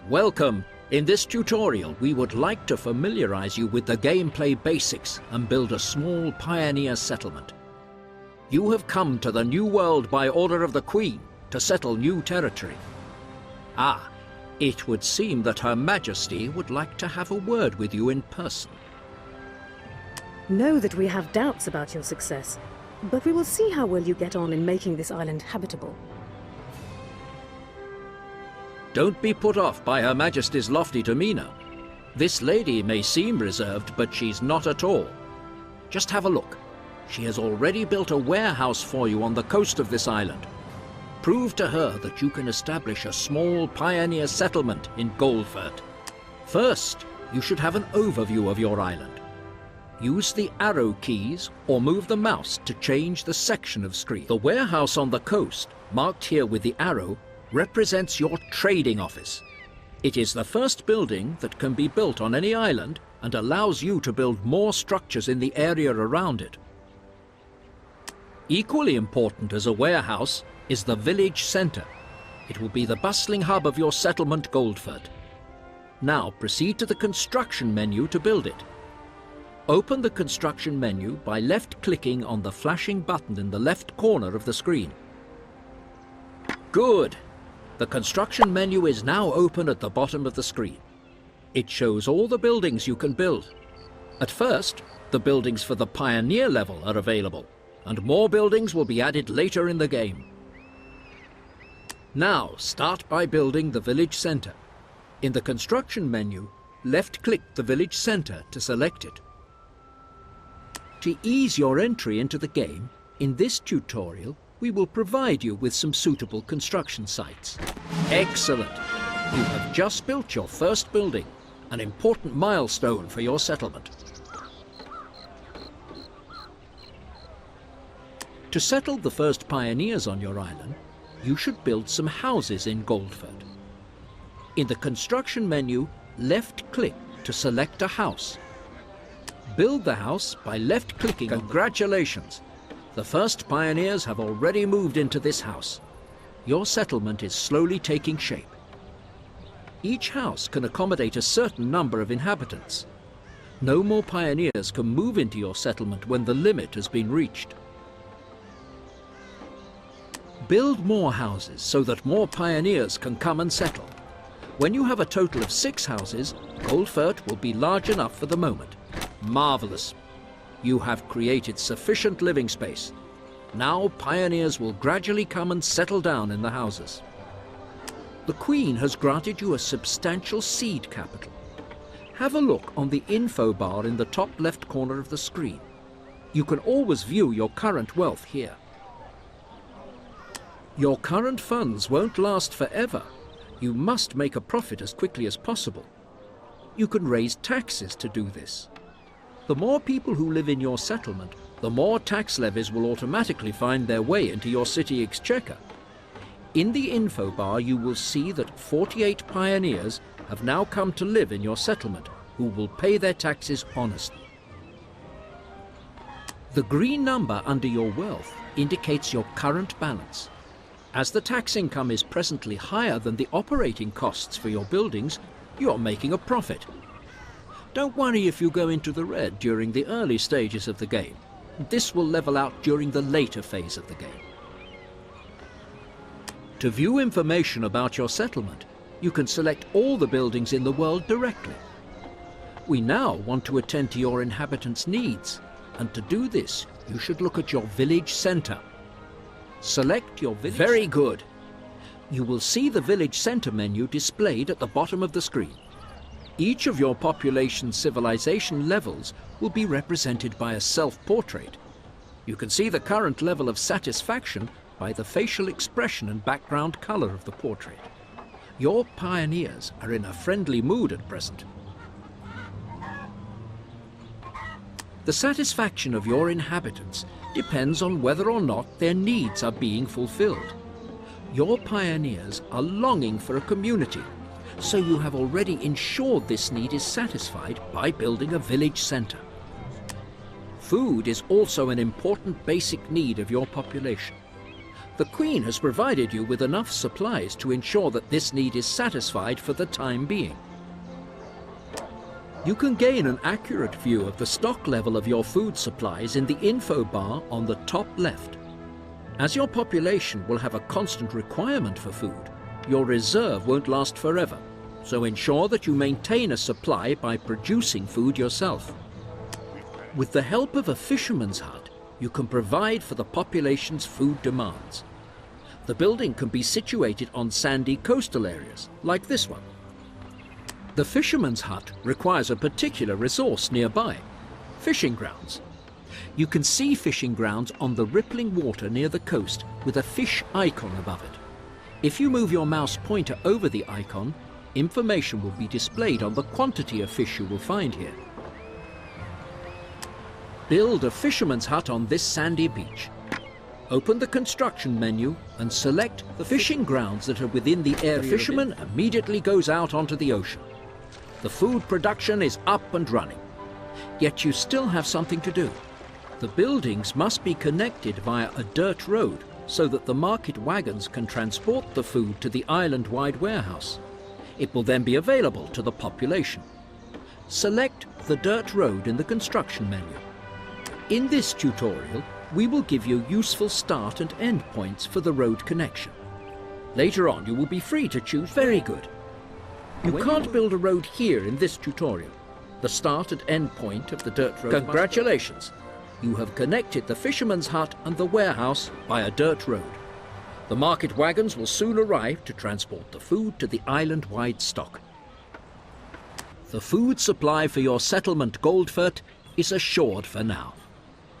Welcome! In this tutorial, we would like to familiarize you with the gameplay basics and build a small pioneer settlement. You have come to the New World by order of the Queen to settle new territory. It would seem that Her Majesty would like to have a word with you in person. Know that we have doubts about your success, but we will see how well you get on in making this island habitable. Don't be put off by Her Majesty's lofty demeanor. This lady may seem reserved, but she's not at all. Just have a look. She has already built a warehouse for you on the coast of this island. Prove to her that you can establish a small pioneer settlement in Goldfurt. First, you should have an overview of your island. Use the arrow keys or move the mouse to change the section of screen. The warehouse on the coast, marked here with the arrow, represents your trading office. It is the first building that can be built on any island and allows you to build more structures in the area around it. Equally important as a warehouse is the village centre. It will be the bustling hub of your settlement, Goldfurt. Now proceed to the construction menu to build it. Open the construction menu by left-clicking on the flashing button in the left corner of the screen. Good! The construction menu is now open at the bottom of the screen. It shows all the buildings you can build. At first, the buildings for the Pioneer level are available, and more buildings will be added later in the game. Now, start by building the village centre. In the construction menu, left-click the village centre to select it. To ease your entry into the game, in this tutorial, we will provide you with some suitable construction sites. Excellent! You have just built your first building, an important milestone for your settlement. To settle the first pioneers on your island, you should build some houses in Goldfurt. In the construction menu, left-click to select a house. Build the house by left-clicking. Congratulations! The first pioneers have already moved into this house. Your settlement is slowly taking shape. Each house can accommodate a certain number of inhabitants. No more pioneers can move into your settlement when the limit has been reached. Build more houses so that more pioneers can come and settle. When you have a total of 6 houses, Goldfurt will be large enough for the moment. Marvelous! You have created sufficient living space. Now pioneers will gradually come and settle down in the houses. The Queen has granted you a substantial seed capital. Have a look on the info bar in the top left corner of the screen. You can always view your current wealth here. Your current funds won't last forever. You must make a profit as quickly as possible. You can raise taxes to do this. The more people who live in your settlement, the more tax levies will automatically find their way into your city exchequer. In the info bar, you will see that 48 pioneers have now come to live in your settlement, who will pay their taxes honestly. The green number under your wealth indicates your current balance. As the tax income is presently higher than the operating costs for your buildings, you are making a profit. Don't worry if you go into the red during the early stages of the game. This will level out during the later phase of the game. To view information about your settlement, you can select all the buildings in the world directly. We now want to attend to your inhabitants' needs, and to do this, you should look at your village centre. Select your village. Very good. You will see the village centre menu displayed at the bottom of the screen. Each of your population civilization levels will be represented by a self-portrait. You can see the current level of satisfaction by the facial expression and background color of the portrait. Your pioneers are in a friendly mood at present. The satisfaction of your inhabitants depends on whether or not their needs are being fulfilled. Your pioneers are longing for a community, so you have already ensured this need is satisfied by building a village centre. Food is also an important basic need of your population. The Queen has provided you with enough supplies to ensure that this need is satisfied for the time being. You can gain an accurate view of the stock level of your food supplies in the info bar on the top left. As your population will have a constant requirement for food, your reserve won't last forever, so ensure that you maintain a supply by producing food yourself. With the help of a fisherman's hut, you can provide for the population's food demands. The building can be situated on sandy coastal areas, like this one. The fisherman's hut requires a particular resource nearby: fishing grounds. You can see fishing grounds on the rippling water near the coast with a fish icon above it. If you move your mouse pointer over the icon, information will be displayed on the quantity of fish you will find here. Build a fisherman's hut on this sandy beach. Open the construction menu and select the fishing grounds that are within the area. The fisherman immediately goes out onto the ocean. The food production is up and running. Yet you still have something to do. The buildings must be connected via a dirt road so that the market wagons can transport the food to the island-wide warehouse. It will then be available to the population. Select the dirt road in the construction menu. In this tutorial, we will give you useful start and end points for the road connection. Later on, you will be free to choose. Very good. You can't build a road here in this tutorial. The start and end point of the dirt road. Congratulations! You have connected the fisherman's hut and the warehouse by a dirt road. The market wagons will soon arrive to transport the food to the island-wide stock. The food supply for your settlement Goldfurt is assured for now.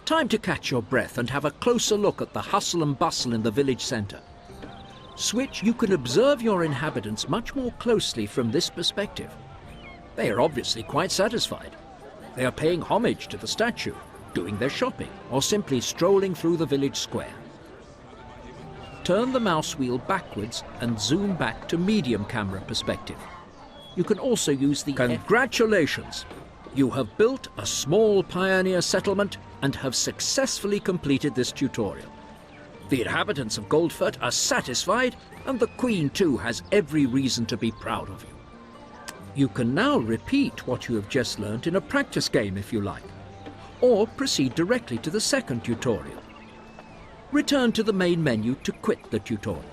Time to catch your breath and have a closer look at the hustle and bustle in the village centre. Switch, you can observe your inhabitants much more closely from this perspective. They are obviously quite satisfied. They are paying homage to the statue, doing their shopping, or simply strolling through the village square. Turn the mouse wheel backwards and zoom back to medium camera perspective. You can also use the Congratulations! You have built a small pioneer settlement and have successfully completed this tutorial. The inhabitants of Goldfurt are satisfied, and the Queen too has every reason to be proud of you. You can now repeat what you have just learnt in a practice game if you like, or proceed directly to the second tutorial. Return to the main menu to quit the tutorial.